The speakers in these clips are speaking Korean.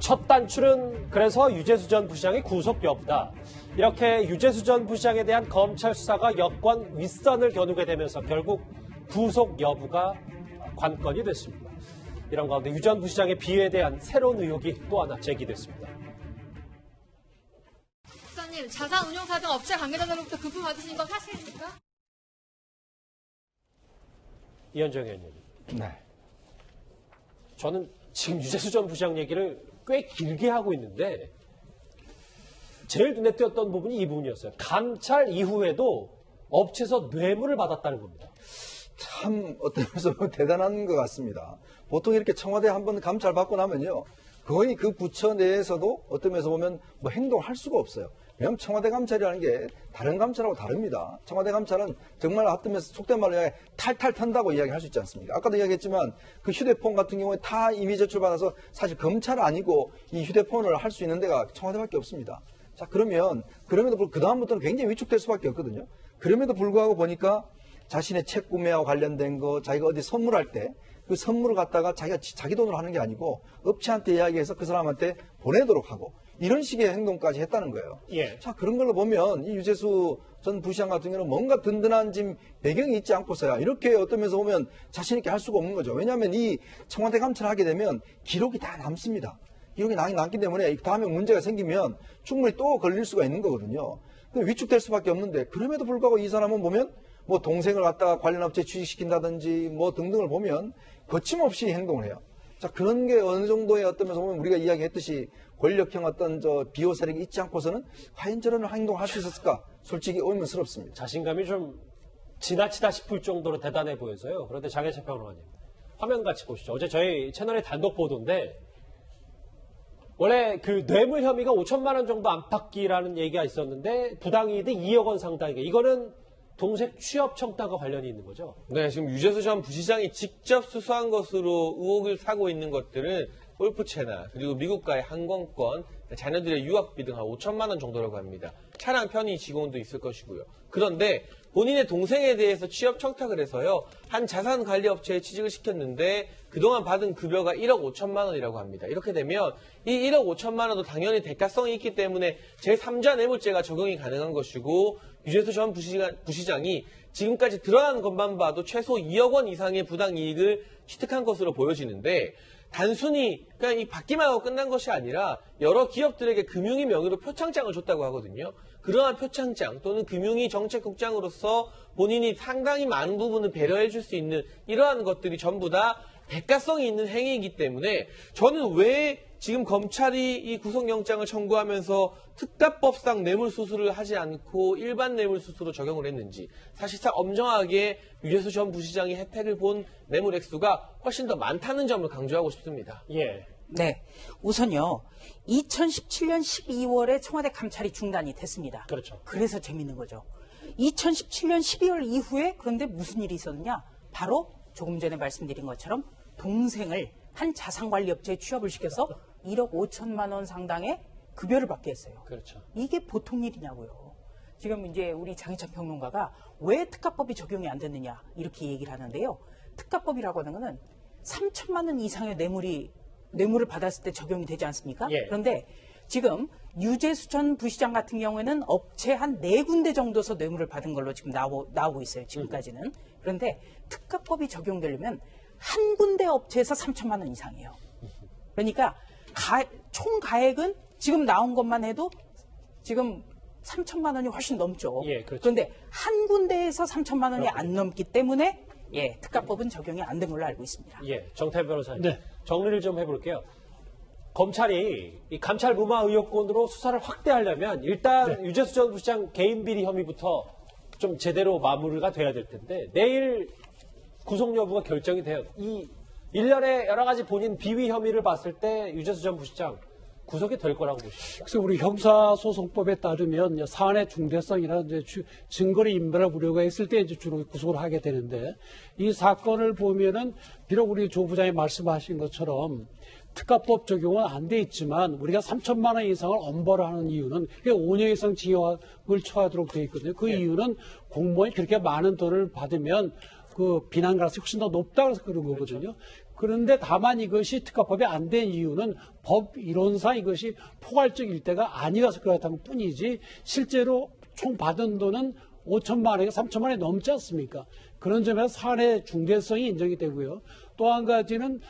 첫 단추는 그래서 유재수 전 부시장의 구속 여부다. 이렇게 유재수 전 부시장에 대한 검찰 수사가 여권 윗선을 겨누게 되면서 결국 구속 여부가 관건이 됐습니다. 이런 가운데 유 전 부시장의 비위에 대한 새로운 의혹이 또 하나 제기됐습니다. 목사님, 자산운용사 등 업체 관계자들로부터 급부 받으신 건 사실입니까? 이현정 의원님. 네. 저는 지금 유재수 전 부시장 얘기를 꽤 길게 하고 있는데 제일 눈에 띄었던 부분이 이 부분이었어요. 감찰 이후에도 업체에서 뇌물을 받았다는 겁니다. 참 어떤 면에서 대단한 것 같습니다. 보통 이렇게 청와대 한번 감찰 받고 나면요. 거의 그 부처 내에서도 어떤 면에서 보면 뭐 행동을 할 수가 없어요. 왜냐하면 청와대 감찰이라는 게 다른 감찰하고 다릅니다. 청와대 감찰은 정말 어떤 면에서 속된 말로 이야기 탈탈 턴다고 이야기할 수 있지 않습니까? 아까도 이야기했지만 그 휴대폰 같은 경우에 다 이미 제출받아서 사실 검찰 아니고 이 휴대폰을 할 수 있는 데가 청와대밖에 없습니다. 자, 그러면 그럼에도 불구하고 그다음부터는 굉장히 위축될 수밖에 없거든요. 그럼에도 불구하고 보니까 자신의 책 구매와 관련된 거, 자기가 어디 선물할 때 그 선물을 갖다가 자기가 자기 돈으로 하는 게 아니고 업체한테 이야기해서 그 사람한테 보내도록 하고 이런 식의 행동까지 했다는 거예요. 예. 자, 그런 걸로 보면 이 유재수 전 부시장 같은 경우는 뭔가 든든한 지금 배경이 있지 않고서야 이렇게 어떤 면에서 보면 자신 있게 할 수가 없는 거죠. 왜냐하면 이 청와대 감찰을 하게 되면 기록이 다 남습니다. 기록이 남기 때문에 다음에 문제가 생기면 충분히 또 걸릴 수가 있는 거거든요. 위축될 수밖에 없는데 그럼에도 불구하고 이 사람은 보면 뭐 동생을 갖다가 관련 업체에 취직시킨다든지 뭐 등등을 보면 거침없이 행동을 해요. 자, 그런 게 어느 정도의 어떤 면에서 보면 우리가 이야기했듯이 권력형 어떤 비호 세력이 있지 않고서는 과연 저런 행동을 할 수 있었을까? 솔직히 의문스럽습니다. 자신감이 좀 지나치다 싶을 정도로 대단해 보여서요. 그런데 장혜철 평론가님, 화면 같이 보시죠. 어제 저희 채널의 단독 보도인데 원래 그 뇌물 혐의가 5천만 원 정도 안팎이라는 얘기가 있었는데 부당이익이 2억 원 상당이게 이거는 동생 취업 청탁과 관련이 있는 거죠? 네, 지금 유재수 전 부시장이 직접 수수한 것으로 의혹을 사고 있는 것들은 골프채나 그리고 미국과의 항공권, 자녀들의 유학비 등 한 5천만 원 정도라고 합니다. 차량 편의 지원도 있을 것이고요. 그런데 본인의 동생에 대해서 취업 청탁을 해서요. 한 자산관리업체에 취직을 시켰는데 그동안 받은 급여가 1억 5천만 원이라고 합니다. 이렇게 되면 이 1억 5천만 원도 당연히 대가성이 있기 때문에 제3자 뇌물죄가 적용이 가능한 것이고 유재수 전 부시장이 지금까지 드러난 것만 봐도 최소 2억 원 이상의 부당이익을 취득한 것으로 보여지는데 단순히 그냥 이 받기만 하고 끝난 것이 아니라 여러 기업들에게 금융위 명의로 표창장을 줬다고 하거든요. 그러한 표창장 또는 금융위 정책국장으로서 본인이 상당히 많은 부분을 배려해 줄 수 있는 이러한 것들이 전부 다 대가성이 있는 행위이기 때문에 저는 왜 지금 검찰이 이 구속영장을 청구하면서 특가법상 뇌물수수를 하지 않고 일반 뇌물수수로 적용을 했는지 사실상 엄정하게 유재수 전 부시장이 혜택을 본 뇌물 액수가 훨씬 더 많다는 점을 강조하고 싶습니다. 예. 네. 우선요. 2017년 12월에 청와대 감찰이 중단이 됐습니다. 그렇죠. 그래서 재밌는 거죠. 2017년 12월 이후에 그런데 무슨 일이 있었느냐? 바로 조금 전에 말씀드린 것처럼 동생을 한 자산관리업체에 취업을 시켜서 1억 5천만 원 상당의 급여를 받게 했어요. 그렇죠. 이게 보통 일이냐고요. 지금 이제 우리 장희찬 평론가가 왜 특가법이 적용이 안 됐느냐 이렇게 얘기를 하는데요. 특가법이라고 하는 거는 3천만 원 이상의 뇌물을 받았을 때 적용이 되지 않습니까? 예. 그런데 지금 유재수 전 부시장 같은 경우에는 업체 한 4군데 정도서 뇌물을 받은 걸로 지금 나오고 있어요. 지금까지는. 그런데 특가법이 적용되려면 한 군데 업체에서 3천만 원 이상이에요. 그러니까 총 가액은 지금 나온 것만 해도 지금 3천만 원이 훨씬 넘죠. 예, 그렇죠. 그런데 한 군데에서 3천만 원이 안 넘기 때문에 특가법은 적용이 안 된 걸로 알고 있습니다. 예, 정태현 변호사님. 네. 정리를 좀 해볼게요. 검찰이 이 감찰 무마 의혹권으로 수사를 확대하려면 일단 유재수 전 부시장 개인 비리 혐의부터 좀 제대로 마무리가 돼야 될 텐데 내일 구속 여부가 결정이 돼요. 이 일련의 여러 가지 본인 비위 혐의를 봤을 때 유재수 전 부시장 구속이 될 거라고 보십니까? 그래서 우리 형사소송법에 따르면 사안의 중대성이나 이제 증거를 인멸할 우려가 있을 때 이제 주로 구속을 하게 되는데 이 사건을 보면은 비록 우리 조 부장이 말씀하신 것처럼 특가법 적용은 안 돼 있지만 우리가 3천만 원 이상을 엄벌을 하는 이유는 5년 이상 징역을 처하도록 돼 있거든요. 그 이유는 공무원이 그렇게 많은 돈을 받으면 그 비난 가능성이 훨씬 더 높다 그래서 그런 거거든요. 그런데 다만 이것이 특가법이 안 된 이유는 법 이론상 이것이 포괄적 일대가 아니라서 그렇다는 뿐이지 실제로 총 받은 돈은 5천만 원에서 3천만 원이 넘지 않습니까? 그런 점에서 사안의 중대성이 인정이 되고요. 또 한 가지는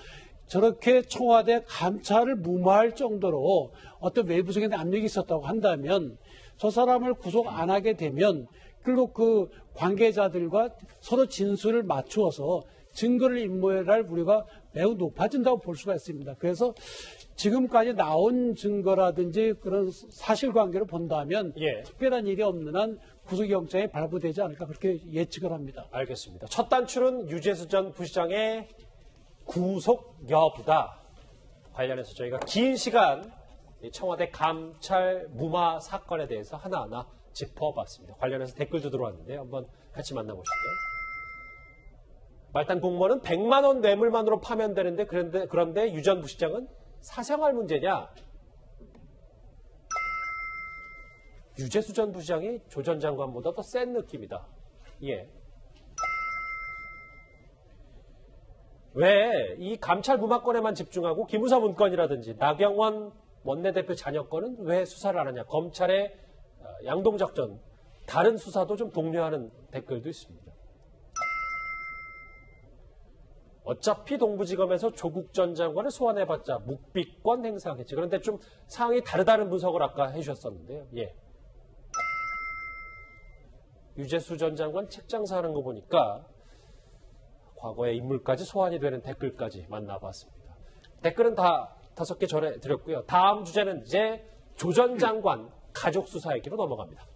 저렇게 청와대 감찰을 무마할 정도로 어떤 외부적인 압력이 있었다고 한다면 저 사람을 구속 안 하게 되면 결국 그 관계자들과 서로 진술을 맞추어서 증거를 인멸할 우려가 매우 높아진다고 볼 수가 있습니다. 그래서 지금까지 나온 증거라든지 그런 사실관계를 본다면 예. 특별한 일이 없는 한 구속영장이 발부되지 않을까 그렇게 예측을 합니다. 알겠습니다. 첫 단추는 유재수 전 부시장의 구속 여부다. 관련해서 저희가 긴 시간 이 청와대 감찰 무마 사건에 대해서 하나하나 짚어봤습니다. 관련해서 댓글도 들어왔는데요. 한번 같이 만나보시죠. 말단 공무원은 100만 원 뇌물만으로 파면되는데 그런데 유 전 부시장은 사생활 문제냐? 유재수 전 부시장이 조 전 장관보다 더 센 느낌이다. 예. 왜 이 감찰 무마건에만 집중하고 기무사 문건이라든지 나경원 원내대표 자녀 건은 왜 수사를 안 하냐? 검찰의 양동작전, 다른 수사도 좀 독려하는 댓글도 있습니다. 어차피 동부지검에서 조국 전 장관을 소환해봤자 묵비권 행사하겠지. 그런데 좀 상황이 다르다는 분석을 아까 해주셨었는데요. 예. 유재수 전 장관 책장사 하는 거 보니까 과거의 인물까지 소환이 되는 댓글까지 만나봤습니다. 댓글은 다 5개 전해드렸고요. 다음 주제는 이제 조 전 장관 가족 수사 얘기로 넘어갑니다.